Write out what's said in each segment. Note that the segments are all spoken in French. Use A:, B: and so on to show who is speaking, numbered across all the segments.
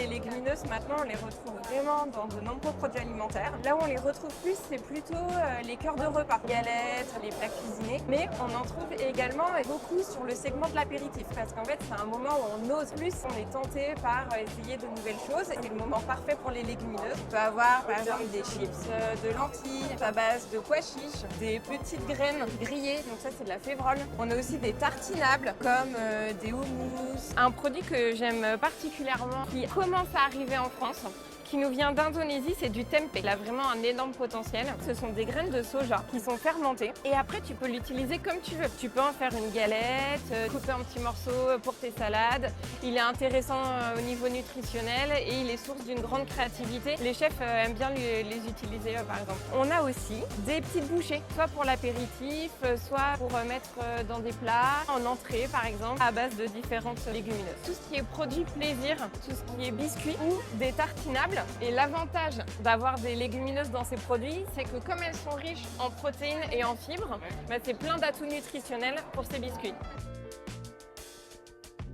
A: les légumineuses, maintenant, on les retrouve vraiment dans de nombreux produits alimentaires. Là où on les retrouve plus, c'est plutôt les cœurs de repas, galettes, les plats cuisinés. Mais on en trouve également beaucoup sur le segment de l'apéritif, parce qu'en fait, c'est un moment où on ose plus, on est tenté par essayer de nouvelles choses. C'est le moment parfait pour les légumineuses. On peut avoir, par exemple, des chips de lentilles à base de pois chiches, des petites graines grillées, donc ça, c'est de la févrole. On a aussi des tartinables, comme des houmous. Un produit que j'aime particulièrement, qui commence à arriver en France, qui nous vient d'Indonésie, c'est du tempeh. Il a vraiment un énorme potentiel. Ce sont des graines de soja qui sont fermentées et après tu peux l'utiliser comme tu veux. Tu peux en faire une galette, couper en petits morceaux pour tes salades. Il est intéressant au niveau nutritionnel et il est source d'une grande créativité. Les chefs aiment bien les utiliser par exemple. On a aussi des petites bouchées, soit pour l'apéritif, soit pour mettre dans des plats, en entrée par exemple, à base de différentes légumineuses. Tout ce qui est produit plaisir, tout ce qui est biscuits ou des tartinables. Et l'avantage d'avoir des légumineuses dans ces produits, c'est que comme elles sont riches en protéines et en fibres, c'est plein d'atouts nutritionnels pour ces biscuits.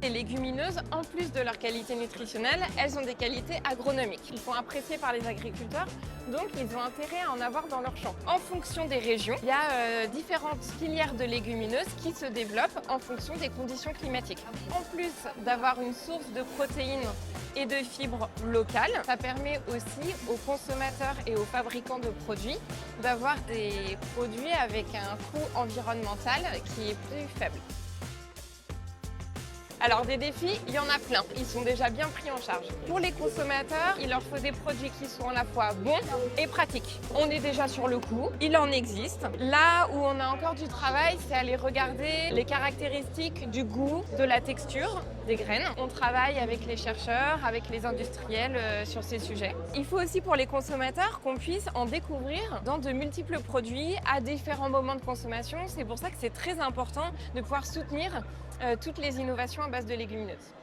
A: Les légumineuses, en plus de leur qualité nutritionnelle, elles ont des qualités agronomiques. Ils sont appréciés par les agriculteurs, donc ils ont intérêt à en avoir dans leur champ. En fonction des régions, il y a différentes filières de légumineuses qui se développent en fonction des conditions climatiques. En plus d'avoir une source de protéines et de fibres locales, ça permet aussi aux consommateurs et aux fabricants de produits d'avoir des produits avec un coût environnemental qui est plus faible. Alors des défis, il y en a plein. Ils sont déjà bien pris en charge. Pour les consommateurs, il leur faut des produits qui sont à la fois bons et pratiques. On est déjà sur le coup, il en existe. Là où on a encore du travail, c'est aller regarder les caractéristiques du goût, de la texture des graines. On travaille avec les chercheurs, avec les industriels sur ces sujets. Il faut aussi pour les consommateurs qu'on puisse en découvrir dans de multiples produits à différents moments de consommation. C'est pour ça que c'est très important de pouvoir soutenir toutes les innovations à base de légumineuses.